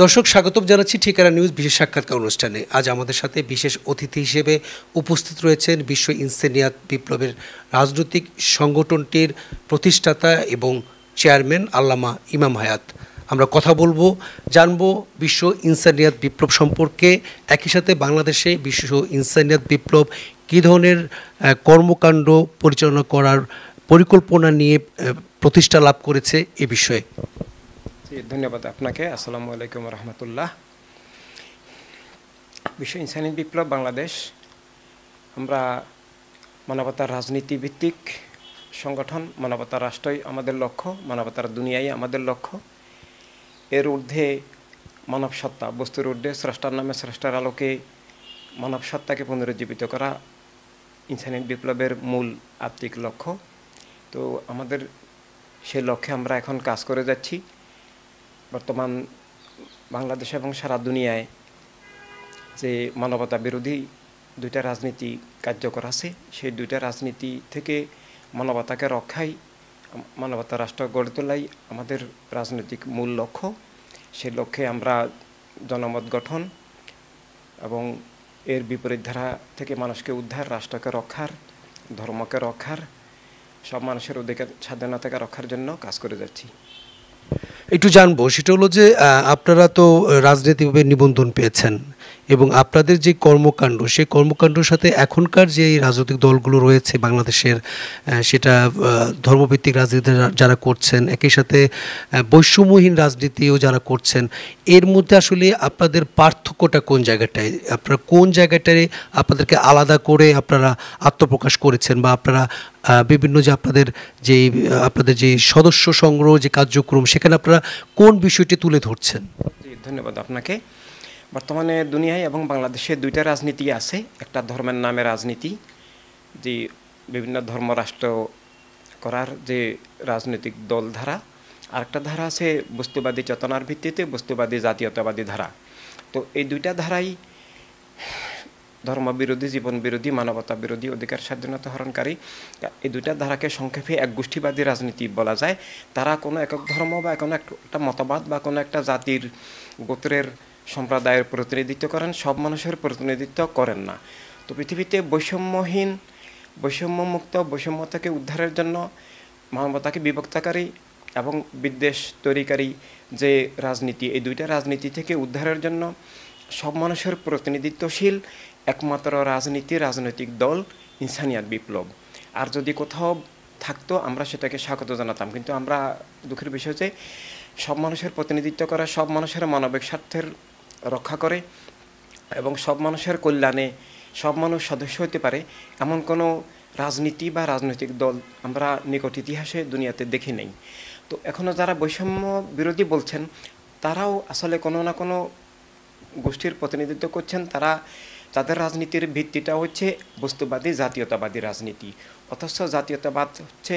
দর্শক স্বাগতম জানাচ্ছি ঠিকানা নিউজ বিশেষ সাক্ষাৎকার অনুষ্ঠানে। আজ আমাদের সাথে বিশেষ অতিথি হিসেবে উপস্থিত রয়েছেন বিশ্ব ইনসানিয়াত বিপ্লবের রাজনৈতিক সংগঠনটির প্রতিষ্ঠাতা এবং চেয়ারম্যান আল্লামা ইমাম হায়াত। আমরা কথা বলবো, জানবো বিশ্ব ইনসানিয়াত বিপ্লব সম্পর্কে, একই সাথে বাংলাদেশে বিশ্ব ইনসানিয়াত বিপ্লব কী ধরনের কর্মকাণ্ড পরিচালনা করার পরিকল্পনা নিয়ে প্রতিষ্ঠা লাভ করেছে এ বিষয়ে। ধন্যবাদ আপনাকে। আসসালামু আলাইকুম রহমতুল্লাহ। বিশ্ব ইনসানিয়াত বিপ্লব বাংলাদেশ, আমরা মানবতার রাজনীতি ভিত্তিক সংগঠন। মানবতার রাষ্ট্রই আমাদের লক্ষ্য, মানবতার দুনিয়াই আমাদের লক্ষ্য। এর ঊর্ধ্বে মানব সত্তা, বস্তুর ঊর্ধ্বে স্রষ্টার নামে স্রষ্টার আলোকে মানব সত্তাকে পুনরুজ্জীবিত করা ইনসানিয়াত বিপ্লবের মূল আত্মিক লক্ষ্য। তো আমাদের সেই লক্ষ্যে আমরা এখন কাজ করে যাচ্ছি। বর্তমান বাংলাদেশ এবং সারা দুনিয়ায় যে মানবতা বিরোধী দুইটা রাজনীতি কার্যকর আছে, সেই দুইটা রাজনীতি থেকে মানবতাকে রক্ষাই, মানবতা রাষ্ট্র গড়ে তোলাই আমাদের রাজনৈতিক মূল লক্ষ্য। সেই লক্ষ্যে আমরা জনমত গঠন এবং এর বিপরীত ধারা থেকে মানুষকে উদ্ধার, রাষ্ট্রকে রক্ষার, ধর্মকে রক্ষার, সব মানুষের অধিকার স্বাধীনতাকে রক্ষার জন্য কাজ করে যাচ্ছি। একটু জানবো, সেটা হলো যে আপনারা তো রাজনীতিভাবে নিবন্ধন পেয়েছেন এবং আপনাদের যে কর্মকাণ্ড, সেই কর্মকাণ্ডের সাথে এখনকার যে রাজনৈতিক দলগুলো রয়েছে বাংলাদেশের, সেটা ধর্মভিত্তিক রাজনীতি যারা করছেন, একই সাথে বৈষম্যহীন রাজনীতিও যারা করছেন, এর মধ্যে আসলে আপনাদের পার্থক্যটা কোন জায়গাটায়? আপনারা কোন জায়গাটায় আপনাদেরকে আলাদা করে আপনারা আত্মপ্রকাশ করেছেন, বা আপনারা বিভিন্ন যে আপনাদের যে সদস্য সংগ্রহ যে কার্যক্রম, সেখানে আপনারা কোন বিষয়টি তুলে ধরছেন? ধন্যবাদ আপনাকে। বর্তমানে দুনিয়ায় এবং বাংলাদেশে দুইটা রাজনীতি আছে। একটা ধর্মের নামে রাজনীতি, যে বিভিন্ন ধর্ম রাষ্ট্র করার যে রাজনৈতিক দল ধারা, আরেকটা ধারা আছে বস্তুবাদী চেতনার ভিত্তিতে বস্তুবাদী জাতীয়তাবাদী ধারা। তো এই দুইটা ধারাই ধর্মবিরোধী, জীবন বিরোধী, মানবতা বিরোধী, অধিকার স্বাধীনতা হরণকারী। এই দুইটা ধারাকে সংক্ষেপে এক গোষ্ঠীবাদী রাজনীতি বলা যায়। তারা কোনো একক ধর্ম বা কোনো একটা মতবাদ বা কোনো একটা জাতির, গোত্রের, সম্প্রদায়ের প্রতিনিধিত্ব করেন, সব মানুষের প্রতিনিধিত্ব করেন না। তো পৃথিবীতে বৈষম্যহীন, বৈষম্যমুক্ত, বৈষম্য থেকে উদ্ধারের জন্য মানবতাকে বিভক্তকারী এবং বিদ্বেষ তৈরিকারী যে রাজনীতি, এই দুইটা রাজনীতি থেকে উদ্ধারের জন্য সব মানুষের প্রতিনিধিত্বশীল একমাত্র রাজনৈতিক দল ইনসানিয়াত বিপ্লব। আর যদি কোথাও থাকতো আমরা সেটাকে স্বাগত জানাতাম, কিন্তু আমরা দুঃখের বিষয় যে সব মানুষের প্রতিনিধিত্ব করে, সব মানুষের মানবিক স্বার্থের রক্ষা করে এবং সব মানুষের কল্যাণে সব মানুষ সদস্য হতে পারে এমন কোনো রাজনীতি বা রাজনৈতিক দল আমরা নিকট ইতিহাসে দুনিয়াতে দেখি নেই। তো এখনও যারা বৈষম্য বিরোধী বলছেন, তারাও আসলে কোনো না কোনো গোষ্ঠীর প্রতিনিধিত্ব করছেন। তাদের রাজনীতির ভিত্তিটা হচ্ছে বস্তুবাদী জাতীয়তাবাদী রাজনীতি। অথচ জাতীয়তাবাদ হচ্ছে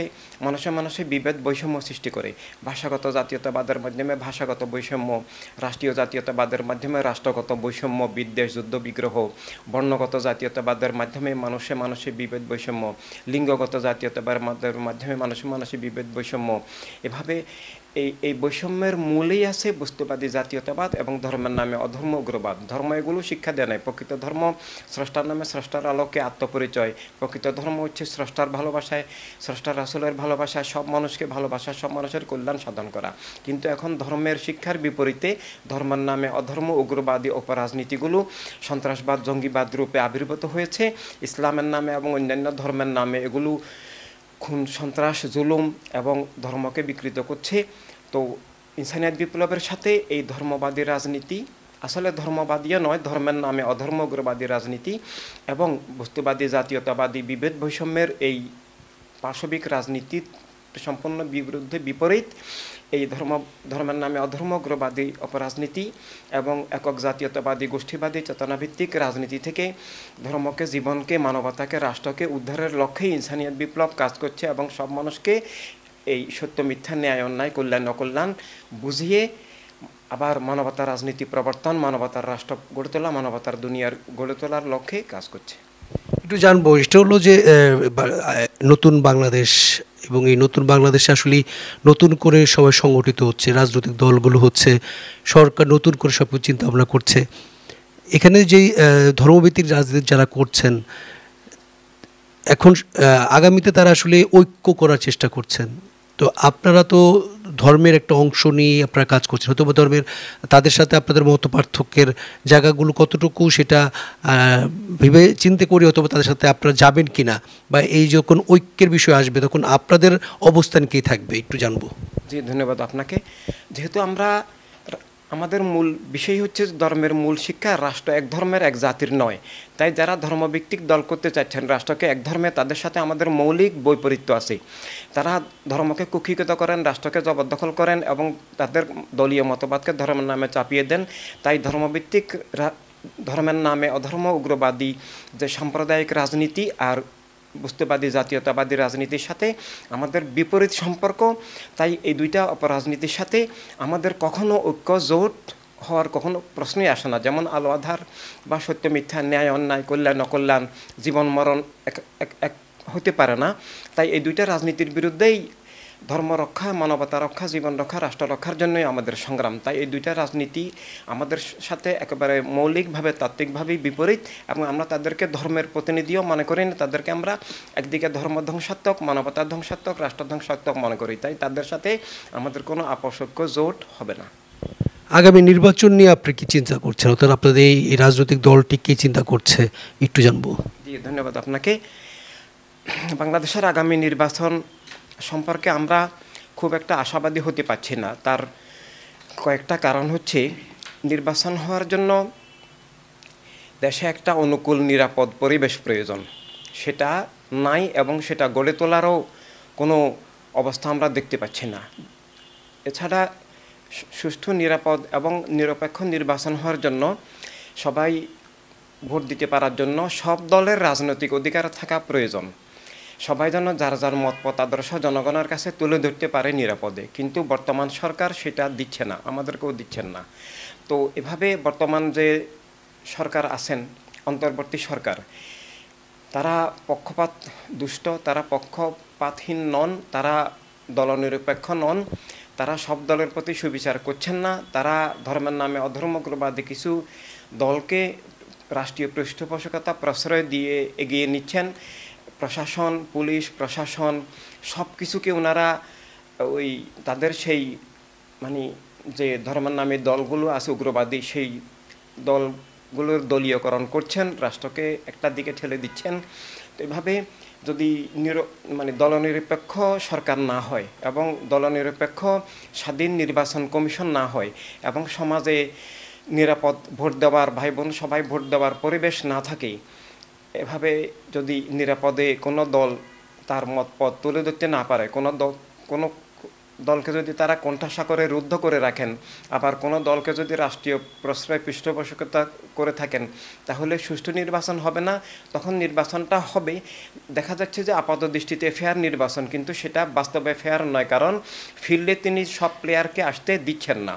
মানুষে বিভেদ, বৈষম্য সৃষ্টি করে। ভাষাগত জাতীয়তাবাদের মাধ্যমে ভাষাগত বৈষম্য, রাষ্ট্রীয় জাতীয়তাবাদের মাধ্যমে রাষ্ট্রগত বৈষম্য, বিদ্বেষ, যুদ্ধ বিগ্রহ, বর্ণগত জাতীয়তাবাদের মাধ্যমে মানুষে বিভেদ বৈষম্য, লিঙ্গগত জাতীয়তাবাদের মাধ্যমে মানুষে বিভেদ বৈষম্য। এভাবে এই বৈষম্যের মূলেই আছে বস্তুবাদী জাতীয়তাবাদ এবং ধর্মের নামে অধর্ম, উগ্রবাদ। ধর্ম এগুলো শিক্ষা দেয় নাই। প্রকৃত ধর্ম স্রষ্টার নামে স্রষ্টার আলোকে আত্মপরিচয়। প্রকৃত ধর্ম হচ্ছে স্রষ্টার ভালোবাসায়, স্রষ্টার রাসূলের ভালোবাসায়, সব মানুষকে ভালোবাসা, সব মানুষের কল্যাণ সাধন করা। কিন্তু এখন ধর্মের শিক্ষার বিপরীতে ধর্মের নামে অধর্ম, উগ্রবাদী অপরাজনীতিগুলো সন্ত্রাসবাদ, জঙ্গিবাদ রূপে আবির্ভূত হয়েছে। ইসলামের নামে এবং অন্যান্য ধর্মের নামে এগুলো খুন, সন্ত্রাস, জুলুম এবং ধর্মকে বিকৃত করছে। তো ইনসানিয়াত বিপ্লবের সাথে এই ধর্মবাদী রাজনীতি, আসলে ধর্মবাদীও নয়, ধর্মের নামে অধর্ম, উগ্রবাদী রাজনীতি এবং বস্তুবাদী জাতীয়তাবাদী বিভেদ বৈষম্যের এই পাশবিক রাজনীতির সম্পূর্ণ বিপরীত এই ধর্মের নামে অধর্ম, উগ্রবাদী অপরাজনীতি এবং একক জাতীয়তাবাদী গোষ্ঠীবাদী চেতনাভিত্তিক রাজনীতি থেকে ধর্মকে, জীবনকে, মানবতাকে, রাষ্ট্রকে উদ্ধারের লক্ষ্যে ইনসানিয়াত বিপ্লব কাজ করছে এবং সব মানুষকে এই সত্য মিথ্যা, ন্যায় অন্যায়, কল্যাণ অকল্যাণ বুঝিয়ে আবার মানবতার রাজনীতি প্রবর্তন, মানবতার রাষ্ট্র গড়ে তোলা, মানবতার দুনিয়ার গড়ে তোলার লক্ষ্যে কাজ করছে। একটু জানবো, এটা হলো যে নতুন বাংলাদেশ এবং এই নতুন বাংলাদেশে আসলে নতুন করে সবাই সংগঠিত হচ্ছে, রাজনৈতিক দলগুলো হচ্ছে, সরকার নতুন করে সব কিছু চিন্তা ভাবনা করছে। এখানে যেই ধর্মভিত্তিক রাজনীতি যারা করছেন এখন, আগামীতে তারা আসলে ঐক্য করার চেষ্টা করছেন। তো আপনারা তো ধর্মের একটা অংশ নিয়ে আপনারা কাজ করছেন, হয়তো বা ধর্মের তাদের সাথে আপনাদের মত পার্থক্যের জায়গাগুলো কতটুকু সেটা ভেবে চিন্তে করে অথবা তাদের সাথে আপনারা যাবেন কি না, বা এই যখন ঐক্যের বিষয় আসবে তখন আপনাদের অবস্থান কী থাকবে একটু জানবো। জি, ধন্যবাদ আপনাকে। যেহেতু আমাদের মূল বিষয় হচ্ছে ধর্মের মূল শিক্ষা, রাষ্ট্র এক ধর্মের এক জাতির নয়, তাই যারা ধর্মভিত্তিক দল করতে চাচ্ছেন রাষ্ট্রকে এক ধর্মে, তাদের সাথে আমাদের মৌলিক বৈপরীত্য আছে। তারা ধর্মকে কুক্ষিগত করেন, রাষ্ট্রকে জবরদখল করেন এবং তাদের দলীয় মতবাদকে ধর্মের নামে চাপিয়ে দেন। তাই ধর্মভিত্তিক ধর্মের নামে অধর্ম, উগ্রবাদী যে সাম্প্রদায়িক রাজনীতি আর বস্তুবাদী জাতীয়তাবাদী রাজনীতির সাথে আমাদের বিপরীত সম্পর্ক। তাই এই দুইটা অপরাজনীতির সাথে আমাদের কখনো ঐক্য জোট হওয়ার কখনো প্রশ্নই আসে না। যেমন আলো আধার বা সত্য মিথ্যা, ন্যায় অন্যায়, কল্যাণ অকল্যাণ, জীবন মরণ এক হতে পারে না। তাই এই দুইটা রাজনীতির বিরুদ্ধেই ধর্ম রক্ষা, মানবতা রক্ষা, জীবন রক্ষা, রাষ্ট্র রক্ষার জন্যই আমাদের সংগ্রাম। তাই এই দুইটা রাজনীতি আমাদের সাথে একেবারে মৌলিকভাবে তাত্ত্বিকভাবেই বিপরীত, এবং আমরা তাদেরকে ধর্মের প্রতিনিধিও মনে করি না। তাদেরকে আমরা একদিকে ধর্ম ধ্বংসাত্মক, মানবতা ধ্বংসাত্মক, রাষ্ট্র ধ্বংসাত্মক মনে করি। তাই তাদের সাথে আমাদের কোনো আপোষজ্ঞ জোট হবে না। আগামী নির্বাচন নিয়ে আপনি কি চিন্তা করছেন, অর্থাৎ আপনাদের এই রাজনৈতিক দলটি কী চিন্তা করছে একটু জানবো। জি, ধন্যবাদ আপনাকে। বাংলাদেশের আগামী নির্বাচন সম্পর্কে আমরা খুব একটা আশাবাদী হতে পারছি না। তার কয়েকটা কারণ হচ্ছে, নির্বাচন হওয়ার জন্য দেশে একটা অনুকূল নিরাপদ পরিবেশ প্রয়োজন, সেটা নাই এবং সেটা গড়ে তোলারও কোনো অবস্থা আমরা দেখতে পাচ্ছি না। এছাড়া সুষ্ঠু, নিরাপদ এবং নিরপেক্ষ নির্বাচন হওয়ার জন্য, সবাই ভোট দিতে পারার জন্য সব দলের রাজনৈতিক অধিকার থাকা প্রয়োজন। সবাই যেন যার যার মত আদর্শ জনগণের কাছে তুলে ধরতে পারে নিরাপদে। কিন্তু বর্তমান সরকার সেটা দিচ্ছে না, আমাদেরকেও দিচ্ছেন না। তো এভাবে বর্তমান যে সরকার আছেন, অন্তর্বর্তী সরকার, তারা পক্ষপাত দুষ্ট, তারা পক্ষপাতহীন নন, তারা দলনিরপেক্ষ নন, তারা সব দলের প্রতি সুবিচার করছেন না। তারা ধর্মের নামে অধর্মগ্রবাদী কিছু দলকে রাষ্ট্রীয় পৃষ্ঠপোষকতা প্রশ্রয় দিয়ে এগিয়ে নিচ্ছেন। প্রশাসন, পুলিশ প্রশাসন সব কিছুকে ওনারা ওই তাদের সেই যে ধর্মের নামে দলগুলো আছে উগ্রবাদী, সেই দলগুলোর দলীয়করণ করছেন, রাষ্ট্রকে একটা দিকে ঠেলে দিচ্ছেন। তো এভাবে যদি দলনিরপেক্ষ সরকার না হয় এবং দলনিরপেক্ষ স্বাধীন নির্বাচন কমিশন না হয় এবং সমাজে নিরাপদ ভোট দেওয়ার, ভাই বোন সবাই ভোট দেওয়ার পরিবেশ না থাকে, এভাবে যদি নিরাপদে কোনো দল তার মতপথ তুলে ধরতে না পারে, কোনো দলকে যদি তারা কোণঠাসা করে রুদ্ধ করে রাখেন, আবার কোনো দলকে যদি রাষ্ট্রীয় প্রশ্রয় পৃষ্ঠপোষকতা করে থাকেন, তাহলে সুষ্ঠু নির্বাচন হবে না। তখন নির্বাচনটা হবে, দেখা যাচ্ছে যে আপাত দৃষ্টিতে ফেয়ার নির্বাচন, কিন্তু সেটা বাস্তবে ফেয়ার নয়, কারণ ফিল্ডে তিনি সব প্লেয়ারকে আসতে দিচ্ছেন না।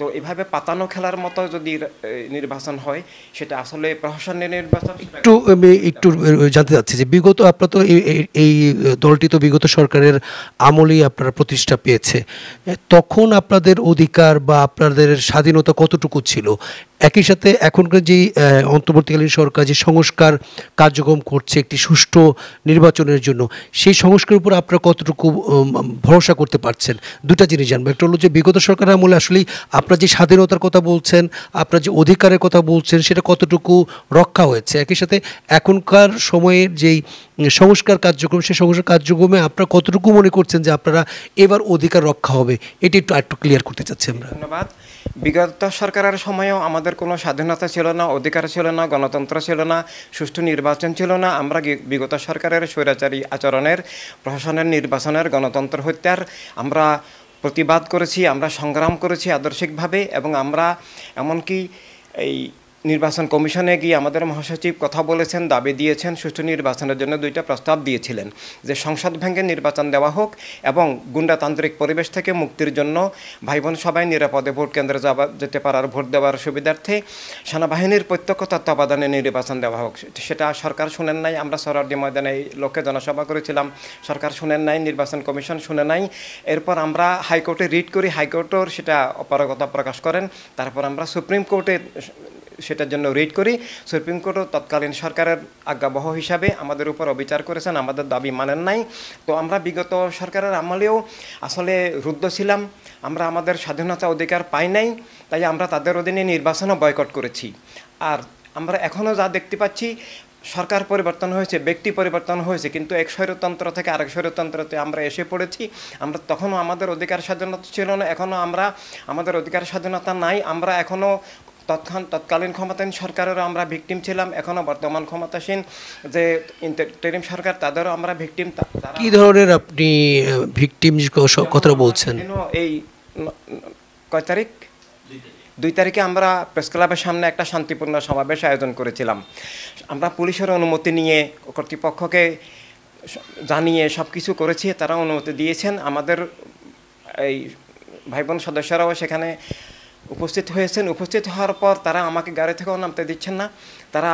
তো এভাবে পাতানো খেলার মতো যদি নির্বাচন হয়, সেটা আসলে প্রহসনের নির্বাচন। একটু জানতে চাচ্ছি যে বিগত আপনারা তো এই দলটি তো বিগত সরকারের আমলেই আপনারা প্রতিষ্ঠা পেয়েছে, তখন আপনাদের অধিকার বা আপনাদের স্বাধীনতা কতটুকু ছিল? একই সাথে এখনকার যে অন্তর্বর্তীকালীন সরকার যে সংস্কার কার্যক্রম করছে একটি সুষ্ঠু নির্বাচনের জন্য, সেই সংস্কারের উপর আপনারা কতটুকু ভরসা করতে পারছেন? দুটা জিনিস জানবো। একটা হলো যে বিগত সরকারের আমলে আসলে আপনার যে স্বাধীনতার কথা বলছেন, আপনার যে অধিকারের কথা বলছেন, সেটা কতটুকু রক্ষা হয়েছে? একই সাথে এখনকার সময়ের যেই সংস্কার কার্যক্রম, সেই সংস্কার কার্যক্রমে আপনারা কতটুকু মনে করছেন যে আপনারা এবার অধিকার রক্ষা হবে? এটি একটু ক্লিয়ার করতে চাচ্ছি আমরা। ধন্যবাদ। বিগত সরকারের সময়েও আমাদের কোনো স্বাধীনতা ছিল না, অধিকার ছিল না, গণতন্ত্র ছিল না, সুষ্ঠু নির্বাচন ছিল না। আমরা বিগত সরকারের স্বৈরাচারী আচরণের, প্রশাসনের, নির্বাচনের, গণতন্ত্র হত্যার আমরা প্রতিবাদ করেছি, আমরা সংগ্রাম করেছি আদর্শিকভাবে, এবং আমরা এমনকি এই নির্বাচন কমিশনে গিয়ে আমাদের মহাসচিব কথা বলেছেন, দাবি দিয়েছেন, সুষ্ঠু নির্বাচনের জন্য 2টা প্রস্তাব দিয়েছিলেন যে সংসদ ভেঙে নির্বাচন দেওয়া হোক এবং গুন্ডাতান্ত্রিক পরিবেশ থেকে মুক্তির জন্য ভাই বোন সবাই নিরাপদে ভোট কেন্দ্রে যেতে পারার, ভোট দেওয়ার সুবিধার্থে সেনাবাহিনীর প্রত্যক্ষ তত্ত্বাবধানে নির্বাচন দেওয়া হোক। সেটা সরকার শুনেন নাই। আমরা সরারদি ময়দানে এই লক্ষ্যে জনসভা করেছিলাম, সরকার শুনেন নাই, নির্বাচন কমিশন শুনে নাই। এরপর আমরা হাইকোর্টে রিট করি, হাইকোর্টও সেটা অপারগতা প্রকাশ করেন। তারপর আমরা সুপ্রিম কোর্টে সেটার জন্য রিট করি। সুপ্রিম কোর্টও তৎকালীন সরকারের আজ্ঞাবহ হিসাবে আমাদের উপর অবিচার করেছেন, আমাদের দাবি মানেন নাই। তো আমরা বিগত সরকারের আমলেও আসলে রুদ্ধ ছিলাম, আমরা আমাদের স্বাধীনতা অধিকার পাই নাই, তাই আমরা তাদের অধীনে নির্বাচনও বয়কট করেছি। আর আমরা এখনও যা দেখতে পাচ্ছি, সরকার পরিবর্তন হয়েছে, ব্যক্তি পরিবর্তন হয়েছে, কিন্তু এক স্বৈরতন্ত্র থেকে আরেক স্বৈরতন্ত্রতে আমরা এসে পড়েছি। আমরা তখনও আমাদের অধিকার স্বাধীনতা ছিল না, এখনও আমাদের অধিকার স্বাধীনতা নাই। আমরা এখনও তৎকালীন ক্ষমতাসীন সরকারেরও আমরা ভিকটিম ছিলাম, এখনও বর্তমান ক্ষমতাসীন যে ইন্টারিম সরকার তাদেরও আমরা ভিকটিম। কি ধরনের আপনি ভিকটিম কথা বলছেন? এই কয় তারিখ, 2 তারিখে আমরা প্রেস ক্লাবের সামনে একটা শান্তিপূর্ণ সমাবেশ আয়োজন করেছিলাম। আমরা পুলিশের অনুমতি নিয়ে কর্তৃপক্ষকে জানিয়ে সব কিছু করেছি, তারা অনুমতি দিয়েছেন। আমাদের এই ভাই বোন সদস্যরাও সেখানে উপস্থিত হয়েছেন। উপস্থিত হওয়ার পর তারা আমাকে গাড়ি থেকেও নামতে দিচ্ছেন না, তারা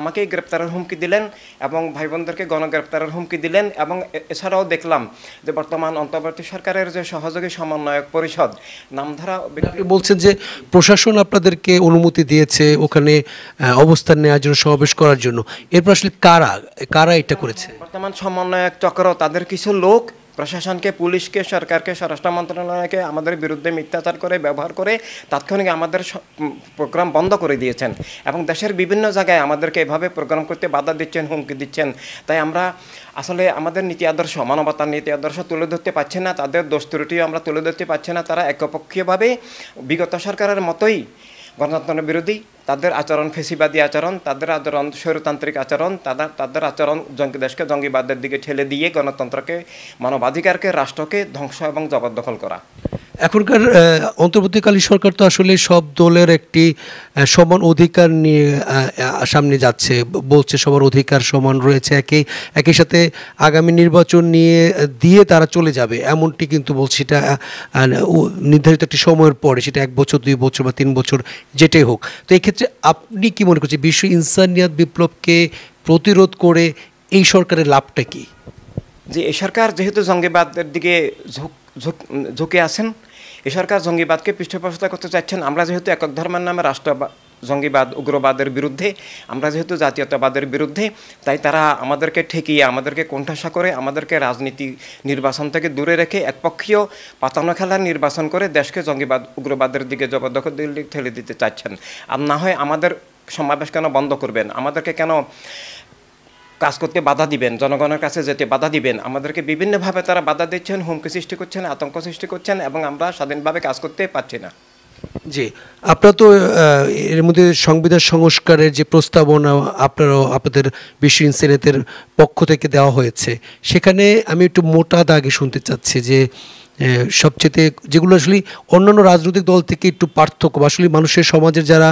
আমাকেই গ্রেপ্তারের হুমকি দিলেন এবং ভাই বোনদেরকে গণগ্রেপ্তারের হুমকি দিলেন। এবং এছাড়াও দেখলাম যে বর্তমান অন্তর্বর্তী সরকারের যে সহযোগী সমন্বয়ক পরিষদ নামধারা, আপনি বলছেন যে প্রশাসন আপনাদেরকে অনুমতি দিয়েছে ওখানে অবস্থান নেওয়ার জন্য, সমাবেশ করার জন্য। এরপর আসলে কারা এটা করেছে? বর্তমান সমন্বয়ক চক্র, তাদের কিছু লোক প্রশাসনকে, পুলিশকে, সরকারকে, স্বরাষ্ট্র মন্ত্রণালয়কে আমাদের বিরুদ্ধে মিথ্যাচার করে, ব্যবহার করে তাৎক্ষণিক আমাদের প্রোগ্রাম বন্ধ করে দিয়েছেন এবং দেশের বিভিন্ন জায়গায় আমাদেরকে এভাবে প্রোগ্রাম করতে বাধা দিচ্ছেন, হুমকি দিচ্ছেন। তাই আমরা আসলে আমাদের নীতি আদর্শ, মানবতার নীতি আদর্শ তুলে ধরতে পারছি না, তাদের দোষ ত্রুটিও আমরা তুলে ধরতে পারছি না। তারা একপক্ষীয়ভাবে বিগত সরকারের মতোই গণতন্ত্র বিরোধী, তাদের আচরণ ফেসিবাদী আচরণ, তাদের আচরণ স্বৈরতান্ত্রিক আচরণ, তাদের আচরণ দেশকে জঙ্গিবাদের দিকে ঠেলে দিয়ে গণতন্ত্রকে, মানবাধিকারকে, রাষ্ট্রকে ধ্বংস এবং জবরদখল করা। এখনকার অন্তর্বর্তীকালীন সরকার তো আসলে সব দলের একটি সমান অধিকার নিয়ে সামনে যাচ্ছে, বলছে সবার অধিকার সমান রয়েছে, একই সাথে আগামী নির্বাচন দিয়ে তারা চলে যাবে এমনটি কিন্তু বলছে। সেটা নির্ধারিত একটি সময়ের পরে, সেটা 1 বছর, 2 বছর বা 3 বছর যেটাই হোক। তো এই ক্ষেত্রে আপনি কি মনে করছেন বিশ্ব ইনসানিয়াত বিপ্লবকে প্রতিরোধ করে এই সরকারের লাভটা কি? যে এই সরকার যেহেতু জঙ্গিবাদের দিকে ঝুঁকে আছেন, এই সরকার জঙ্গিবাদকে পৃষ্ঠপোষকতা করতে চাচ্ছেন। আমরা যেহেতু একক ধর্মের নামে জঙ্গিবাদ, উগ্রবাদের বিরুদ্ধে, আমরা যেহেতু জাতীয়তাবাদের বিরুদ্ধে, তাই তারা আমাদেরকে ঠেকিয়ে, আমাদেরকে কোণঠাসা করে, আমাদেরকে রাজনীতি নির্বাচন থেকে দূরে রেখে একপক্ষীয় পাতানো খেলার নির্বাচন করে দেশকে জঙ্গিবাদ, উগ্রবাদের দিকে জবরদখল ঠেলে দিতে চাচ্ছেন। আর না হয় আমাদের সমাবেশ কেন বন্ধ করবেন, আমাদেরকে কেন কাজ করতে বাধা দিবেন, জনগণের কাছে যেতে বাধা দিবেন? আমাদেরকে বিভিন্নভাবে তারা বাধা দিচ্ছেন, হুমকি সৃষ্টি করছেন, আতঙ্ক সৃষ্টি করছেন এবং আমরা স্বাধীনভাবে কাজ করতে পারছি না। জি, আপনারা তো এর মধ্যে সংবিধান সংস্কারের যে প্রস্তাবনা আপনাদের বিশ্ব ইনসানিয়াতের পক্ষ থেকে দেওয়া হয়েছে, সেখানে আমি একটু মোটা দাগে শুনতে চাচ্ছি যে সবচেয়ে যেগুলো আসলে অন্যান্য রাজনৈতিক দল থেকে একটু পার্থক্য, আসলে মানুষের সমাজের যারা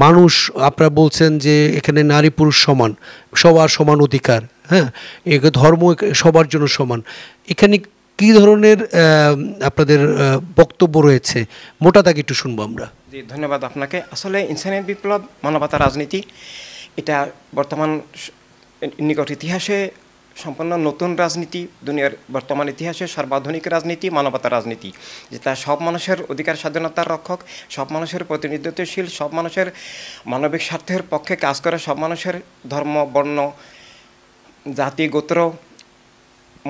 মানুষ, আপনারা বলছেন যে এখানে নারী পুরুষ সমান, সবার সমান অধিকার, হ্যাঁ, ধর্ম সবার জন্য সমান। এখানে কী ধরনের আপনাদের বক্তব্য রয়েছে, মোটা দাগে একটু শুনবো আমরা। জি, ধন্যবাদ আপনাকে। আসলে ইনসানিয়াত বিপ্লব, মানবতা রাজনীতি, এটা বর্তমান নিকট ইতিহাসে সম্পূর্ণ নতুন রাজনীতি, দুনিয়ার বর্তমান ইতিহাসে সর্বাধুনিক রাজনীতি, মানবতা রাজনীতি, যেটা সব মানুষের অধিকার স্বাধীনতার রক্ষক, সব মানুষের প্রতিনিধিত্বশীল, সব মানুষের মানবিক স্বার্থের পক্ষে কাজ করে, সব মানুষের ধর্ম, বর্ণ, জাতি, গোত্র,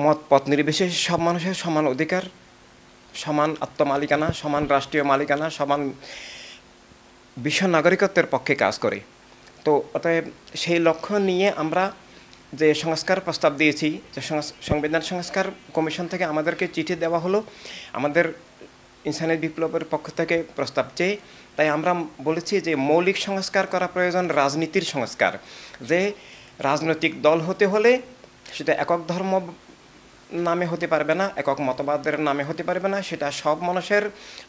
মত পথ নির্বিশেষে সব মানুষের সমান অধিকার, সমান আত্মমালিকানা, সমান রাষ্ট্রীয় মালিকানা, সমান বিশ্ব নাগরিকত্বের পক্ষে কাজ করে। তো অতএব সেই লক্ষ্য নিয়ে আমরা যে সংস্কার প্রস্তাব দিয়েছি, যে সংবিধান সংস্কার কমিশন থেকে আমাদেরকে চিঠি দেওয়া হলো আমাদের ইনসানিয়াত বিপ্লবের পক্ষ থেকে প্রস্তাব চেয়ে, তাই আমরা বলেছি যে মৌলিক সংস্কার করা প্রয়োজন, রাজনীতির সংস্কার। যে রাজনৈতিক দল হতে হলে সেটা একক ধর্ম নামে হতে পারবে না, একক মতবাদের নামে হতে পারবে না, সেটা সব মানুষের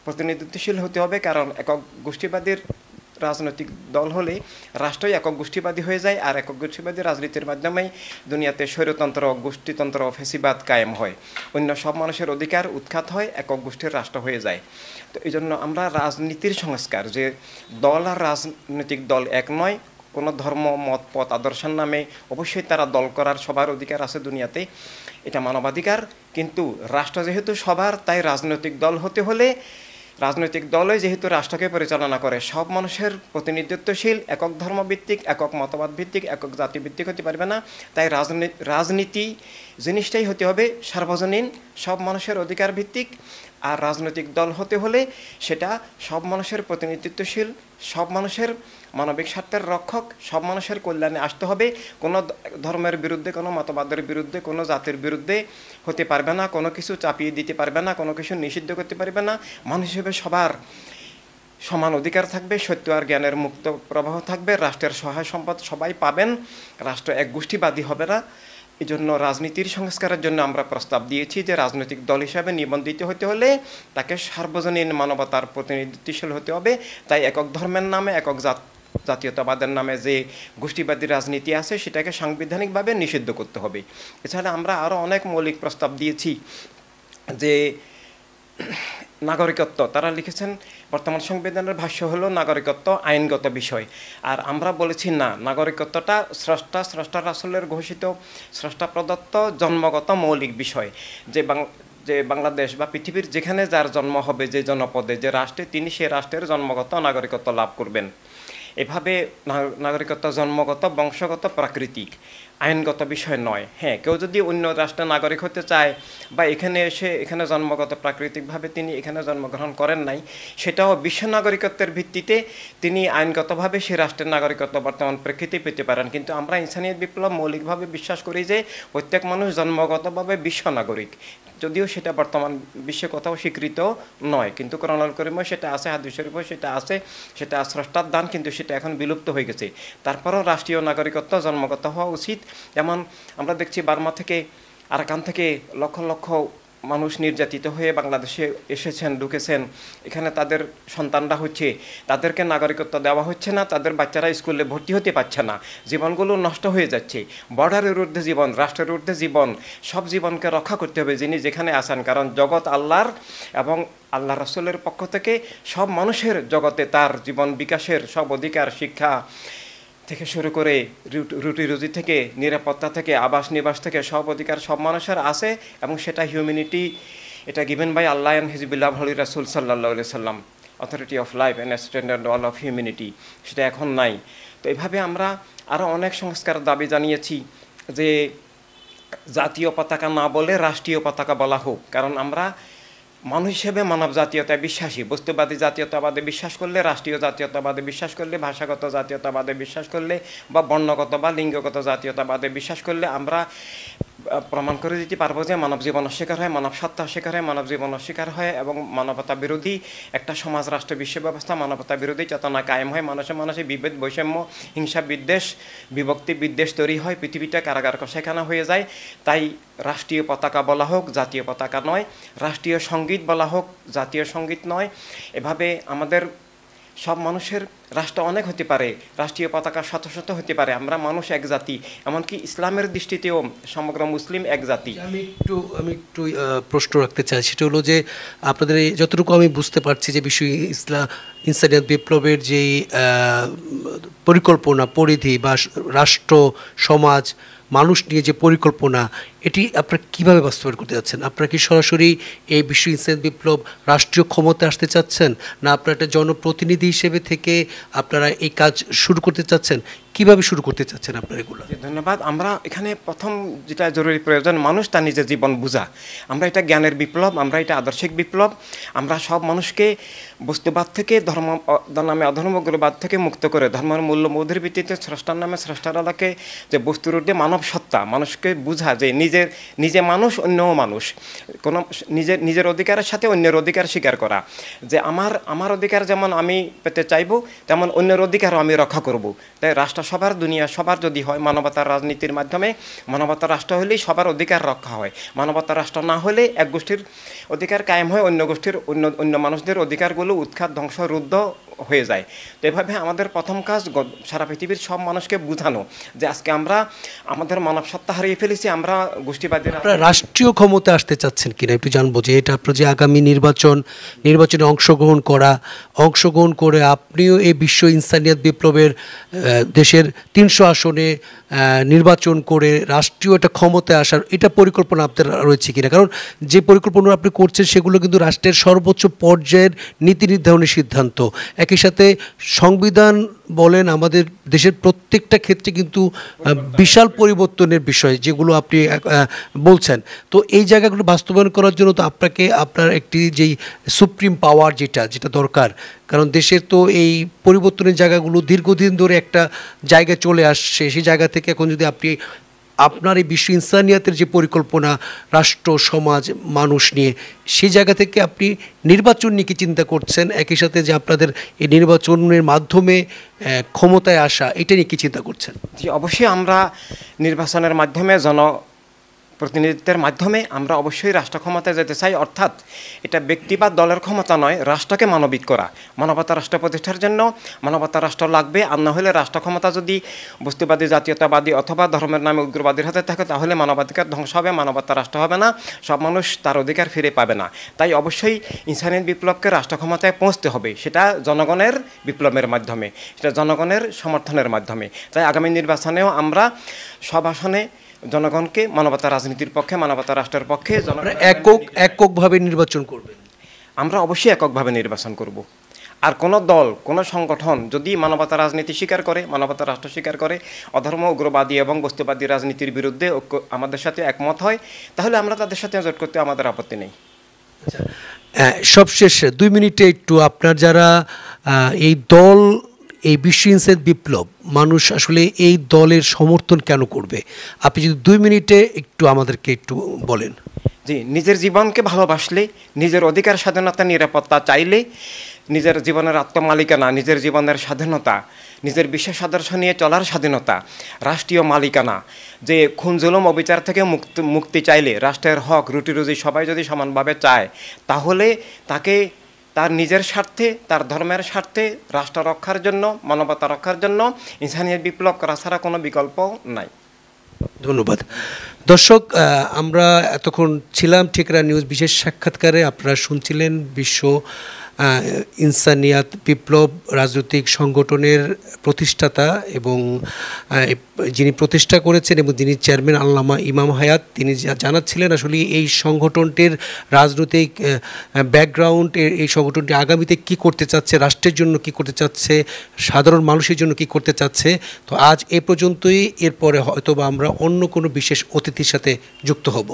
প্রতিনিধিত্বশীল হতে হবে। কারণ একক গোষ্ঠীবাদীর রাজনৈতিক দল হলে রাষ্ট্রই একক গোষ্ঠীবাদী হয়ে যায়, আর একক গোষ্ঠীবাদী রাজনীতির মাধ্যমেই দুনিয়াতে স্বৈরতন্ত্র, গোষ্ঠীতন্ত্র, ফেসিবাদ কায়েম হয়, অন্য সব মানুষের অধিকার উৎখাত হয়, একক গোষ্ঠীর রাষ্ট্র হয়ে যায়। তো এই জন্য আমরা রাজনীতির সংস্কার, যে দল আর রাজনৈতিক দল এক নয়, কোনো ধর্ম, মত, পথ, আদর্শের নামে অবশ্যই তারা দল করার সবার অধিকার আছে দুনিয়াতে, এটা মানবাধিকার। কিন্তু রাষ্ট্র যেহেতু সবার, তাই রাজনৈতিক দল হতে হলে রাজনৈতিক দলই যেহেতু রাষ্ট্রকে পরিচালনা করে, সব মানুষের প্রতিনিধিত্বশীল, একক ধর্মভিত্তিক, একক মতবাদ ভিত্তিক, একক জাতিভিত্তিক হতে পারবে না। তাই রাজনীতি জিনিসটাই হতে হবে সার্বজনীন, সব মানুষের অধিকার ভিত্তিক। আর রাজনৈতিক দল হতে হলে সেটা সব মানুষের প্রতিনিধিত্বশীল, সব মানুষের মানবিক স্বার্থের রক্ষক, সব মানুষের কল্যাণে আসতে হবে। কোনো ধর্মের বিরুদ্ধে, কোনো মতবাদের বিরুদ্ধে, কোনো জাতির বিরুদ্ধে হতে পারবে না, কোনো কিছু চাপিয়ে দিতে পারবে না, কোনো কিছু নিষিদ্ধ করতে পারবে না। মানুষ হিসেবে সবার সমান অধিকার থাকবে, সত্য আর জ্ঞানের মুক্ত প্রবাহ থাকবে, রাষ্ট্রের সহায় সম্পদ সবাই পাবেন, রাষ্ট্র এক গোষ্ঠীবাদী হবে না। এই জন্য রাজনীতির সংস্কারের জন্য আমরা প্রস্তাব দিয়েছি যে রাজনৈতিক দল হিসাবে নিবন্ধিত হতে হলে তাকে সার্বজনীন মানবতার প্রতিনিধিত্বশীল হতে হবে। তাই একক ধর্মের নামে, একক জাতীয়তাবাদের নামে যে গোষ্ঠীবাদী রাজনীতি আছে সেটাকে সাংবিধানিকভাবে নিষিদ্ধ করতে হবে। এছাড়া আমরা আরও অনেক মৌলিক প্রস্তাব দিয়েছি, যে নাগরিকত্ব, তারা লিখেছেন বর্তমান সংবিধানের ভাষ্য হলো নাগরিকত্ব আইনগত বিষয়, আর আমরা বলেছি না, নাগরিকত্বটা স্রষ্টা রাসূলের ঘোষিত, স্রষ্টা প্রদত্ত জন্মগত মৌলিক বিষয়। যে বাংলাদেশ বা পৃথিবীর যেখানে যার জন্ম হবে, যে জনপদে, যে রাষ্ট্রে, তিনি সে রাষ্ট্রের জন্মগত নাগরিকত্ব লাভ করবেন। এভাবে নাগরিকত্ব জন্মগত, বংশগত, প্রাকৃতিক, আইনগত বিষয় নয়। হ্যাঁ, কেউ যদি অন্য রাষ্ট্রের নাগরিক হতে চায় বা এখানে এসে এখানে জন্মগত প্রাকৃতিকভাবে তিনি এখানে জন্মগ্রহণ করেন নাই, সেটাও বিশ্ব নাগরিকত্বের ভিত্তিতে তিনি আইনগতভাবে সে রাষ্ট্রের নাগরিকত্ব বর্তমান প্রেক্ষিতে পেতে পারেন। কিন্তু আমরা ইনসানিয়ত বিপ্লব মৌলিকভাবে বিশ্বাস করি যে প্রত্যেক মানুষ জন্মগতভাবে বিশ্ব নাগরিক, যদিও সেটা বর্তমান বিশ্বে কোথাও স্বীকৃত নয়, কিন্তু কোরআনুল কারীমে সেটা আছে, হাদিস শরীফেও সেটা আছে, সেটা স্রষ্টার দান, কিন্তু সেটা এখন বিলুপ্ত হয়ে গেছে। তারপরেও রাষ্ট্রীয় নাগরিকত্ব জন্মগত হওয়া উচিত। যেমন আমরা দেখছি বার্মা থেকে, আরাকান থেকে লক্ষ লক্ষ মানুষ নির্যাতিত হয়ে বাংলাদেশে এসেছেন, ঢুকেছেন, এখানে তাদের সন্তানরা হচ্ছে, তাদেরকে নাগরিকত্ব দেওয়া হচ্ছে না, তাদের বাচ্চারা স্কুলে ভর্তি হতে পারছে না, জীবনগুলো নষ্ট হয়ে যাচ্ছে। বর্ডারের ঊর্ধ্বে জীবন, রাষ্ট্রের ঊর্ধ্বে জীবন, সব জীবনকে রক্ষা করতে হবে যিনি যেখানে আসেন, কারণ জগৎ আল্লাহর, এবং আল্লাহ রাসূলের পক্ষ থেকে সব মানুষের জগতে তার জীবন বিকাশের সব অধিকার, শিক্ষা থেকে শুরু করে রুটি রুজি থেকে, নিরাপত্তা থেকে, আবাস নিবাস থেকে সব অধিকার সব মানুষের আছে, এবং সেটা হিউম্যানিটি, এটা given by Allah and his beloved holy রাসূল সাল্লাল্লাহু আলাইহি সাল্লাম, authority of life and standard all of humanity, সেটা এখন নাই। তো এভাবে আমরা আরও অনেক সংস্কার দাবি জানিয়েছি, যে জাতীয় পতাকা না বলে রাষ্ট্রীয় পতাকা বলা হোক, কারণ আমরা মানুষ হিসেবে মানব জাতীয়তায় বিশ্বাসী। বস্তুবাদী জাতীয়তাবাদে বিশ্বাস করলে, রাষ্ট্রীয় জাতীয়তাবাদে বিশ্বাস করলে, ভাষাগত জাতীয়তাবাদে বিশ্বাস করলে, বা বর্ণগত বা লিঙ্গগত জাতীয়তাবাদে বিশ্বাস করলে আমরা প্রমাণ করে দিতে পারবো যে মানব জীবন অস্বীকার হয়, মানব সত্তা অস্বীকার হয়, মানব জীবন অস্বীকার হয়, এবং মানবতা বিরোধী একটা সমাজ, রাষ্ট্র, বিশ্ব ব্যবস্থা মানবতা বিরোধী চেতনা কায়েম হয়, মানুষে বিভেদ, বৈষম্য, হিংসা, বিদ্বেষ, বিভক্তি, বিদ্বেষ তৈরি হয়, পৃথিবীটা কারাগার কষাইখানা হয়ে যায়। তাই রাষ্ট্রীয় পতাকা বলা হোক, জাতীয় পতাকা নয়, রাষ্ট্রীয় সঙ্গীত বলা হোক, জাতীয় সঙ্গীত নয়। এভাবে আমাদের সব মানুষের রাষ্ট্র অনেক হতে পারে, রাষ্ট্রীয় পতাকা শত শত হতে পারে, আমরা মানুষ এক জাতি, এমনকি ইসলামের দৃষ্টিতেও সমগ্র মুসলিম এক জাতি। আমি একটু প্রশ্ন রাখতে চাই, সেটা হলো যে আপনাদের যতটুকু আমি বুঝতে পারছি যে বিশ্ব ইনসানিয়ত বিপ্লবের যেই পরিকল্পনা, পরিধি বা রাষ্ট্র, সমাজ, মানুষ নিয়ে যে পরিকল্পনা, এটি আপনারা কীভাবে বাস্তবায়ন করতে যাচ্ছেন? আপনারা কি সরাসরি এই বিশ্ব ইনসানিয়ত বিপ্লব রাষ্ট্রীয় ক্ষমতা আসতে চাচ্ছেন, না আপনারা একটা জনপ্রতিনিধি হিসেবে থেকে আপনারা এই কাজ শুরু করতে চাচ্ছেন? কিভাবে শুরু করতে চাচ্ছেন আপনারা এগুলো? ধন্যবাদ। আমরা এখানে প্রথম যেটা জরুরি প্রয়োজন, মানুষ তার নিজের জীবন বুঝা। আমরা এটা জ্ঞানের বিপ্লব, আমরা এটা আদর্শিক বিপ্লব। আমরা সব মানুষকে বস্তুবাদ থেকে, ধর্ম নামে অধর্মগুলোবাদ থেকে মুক্ত করে, ধর্মের মূল্যবোধের ভিত্তিতে স্রষ্টার নামে স্রষ্টার আলোকে যে বস্তুর ঊর্ধ্বে মানব সত্তা, মানুষকে বুঝা যে নিজে মানুষ, অন্যও মানুষ, কোনো নিজের অধিকারের সাথে অন্যের অধিকার স্বীকার করা, যে আমার অধিকার যেমন আমি পেতে চাইব, তেমন অন্যের অধিকারও আমি রক্ষা করব। তাই রাষ্ট্র সবার, দুনিয়া সবার যদি হয়, মানবতার রাজনীতির মাধ্যমে, মানবতার রাষ্ট্র হলেই সবার অধিকার রক্ষা হয়। মানবতার রাষ্ট্র না হলে এক গোষ্ঠীর অধিকার কায়েম হয়, অন্য গোষ্ঠীর অন্য মানুষদের অধিকারগুলো উৎখাত, ধ্বংস, রুদ্ধ হয়ে যায়। তো এভাবে আমাদের প্রথম কাজ সারা পৃথিবীর সব মানুষকে বোঝানো যে আজকে আমরা আমাদের মানব সত্তা হারিয়ে ফেলেছি, আমরা গোষ্ঠীবাদী আপনারা রাষ্ট্রীয় ক্ষমতা আসতে চাচ্ছেন কিনা একটু জানবো, যে এটা আপনার যে আগামী নির্বাচনে অংশগ্রহণ করে আপনিও এই বিশ্ব ইনসানিয়াত বিপ্লবের দেশের 300 আসনে নির্বাচন করে রাষ্ট্রীয় একটা ক্ষমতায় আসার এটা পরিকল্পনা আপনার রয়েছে কিনা? কারণ যে পরিকল্পনা আপনি করছেন সেগুলো কিন্তু রাষ্ট্রের সর্বোচ্চ পর্যায়ের নীতি নির্ধারণের সিদ্ধান্ত। একই সাথে সংবিধান বলেন, আমাদের দেশের প্রত্যেকটা ক্ষেত্রে কিন্তু বিশাল পরিবর্তনের বিষয় যেগুলো আপনি বলছেন। তো এই জায়গাগুলো বাস্তবায়ন করার জন্য তো আপনার একটি যেই সুপ্রিম পাওয়ার যেটা দরকার, কারণ দেশের তো এই পরিবর্তনের জায়গাগুলো দীর্ঘদিন ধরে একটা জায়গায় চলে আসছে। সেই জায়গা থেকে এখন যদি আপনার এই বিশ্ব ইনসানিয়াতের যে পরিকল্পনা রাষ্ট্র সমাজ মানুষ নিয়ে, সেই জায়গা থেকে আপনি নির্বাচন নিয়ে কি চিন্তা করছেন, একই সাথে যে আপনাদের এই নির্বাচনের মাধ্যমে ক্ষমতায় আসা, এটা নিয়ে কি চিন্তা করছেন? জি, অবশ্যই আমরা নির্বাচনের মাধ্যমে প্রতিনিধিত্বের মাধ্যমে আমরা অবশ্যই রাষ্ট্র ক্ষমতায় যেতে চাই। অর্থাৎ এটা ব্যক্তি বা দলের ক্ষমতা নয়, রাষ্ট্রকে মানবিক করা। মানবতা রাষ্ট্র প্রতিষ্ঠার জন্য মানবতা রাষ্ট্র লাগবে, আর না হলে রাষ্ট্র ক্ষমতা যদি বস্তুবাদী, জাতীয়তাবাদী অথবা ধর্মের নামে উগ্রবাদীর হাতে থাকে তাহলে মানবাধিকার ধ্বংস হবে, মানবতা রাষ্ট্র হবে না, সব মানুষ তার অধিকার ফিরে পাবে না। তাই অবশ্যই ইনসানিয়াত বিপ্লবকে রাষ্ট্র ক্ষমতায় পৌঁছতে হবে, সেটা জনগণের বিপ্লবের মাধ্যমে, সেটা জনগণের সমর্থনের মাধ্যমে। তাই আগামী নির্বাচনেও আমরা সব আসনে জনগণকে মানবতা রাজনীতির পক্ষে, মানবতা রাষ্ট্রের পক্ষে এককভাবে নির্বাচন করবেন? আমরা অবশ্যই এককভাবে নির্বাচন করব। আর কোনো দল, কোনো সংগঠন যদি মানবতা রাজনীতি স্বীকার করে, মানবতা রাষ্ট্র স্বীকার করে, অধর্ম, উগ্রবাদী এবং বস্তুবাদী রাজনীতির বিরুদ্ধে আমাদের সাথে একমত হয়, তাহলে আমরা তাদের সাথে জোট করতে আমাদের আপত্তি নেই। সবশেষ 2 মিনিটে একটু আপনার যারা এই বিশ্ব ইনসানিয়াত বিপ্লব, মানুষ আসলে এই দলের সমর্থন কেন করবে, আপনি যদি 2 মিনিটে একটু আমাদেরকে একটু বলেন। জি, নিজের জীবনকে ভালোবাসলে, নিজের অধিকার স্বাধীনতা নিরাপত্তা চাইলে, নিজের জীবনের আত্মমালিকানা, নিজের জীবনের স্বাধীনতা, নিজের বিশ্বাস আদর্শ নিয়ে চলার স্বাধীনতা, রাষ্ট্রীয় মালিকানা, যে খুন জুলুম অবিচার থেকে মুক্তি চাইলে, রাষ্ট্রের হক রুটি রুজি সবাই যদি সমানভাবে চায়, তাহলে তাকে তার নিজের স্বার্থে, তার ধর্মের স্বার্থে, রাষ্ট্র রক্ষার জন্য, মানবতা রক্ষার জন্য ইনসানিয়াত বিপ্লব করা ছাড়া কোনো বিকল্প নাই। ধন্যবাদ। দর্শক, আমরা এতক্ষণ ছিলাম ঠিকরা নিউজ বিশেষ সাক্ষাৎকারে। আপনারা শুনছিলেন বিশ্ব ইনসানিয়াত বিপ্লব রাজনৈতিক সংগঠনের প্রতিষ্ঠাতা এবং যিনি প্রতিষ্ঠা করেছেন এবং যিনি চেয়ারম্যান আল্লামা ইমাম হায়াত, তিনি জানাচ্ছিলেন আসলে এই সংগঠনটির রাজনৈতিক ব্যাকগ্রাউন্ড, এই সংগঠনটি আগামীতে কি করতে চাচ্ছে, রাষ্ট্রের জন্য কি করতে চাচ্ছে, সাধারণ মানুষের জন্য কি করতে চাচ্ছে। তো আজ এ পর্যন্তই, এরপরে হয়তোবা আমরা অন্য কোনো বিশেষ অতিথির সাথে যুক্ত হব।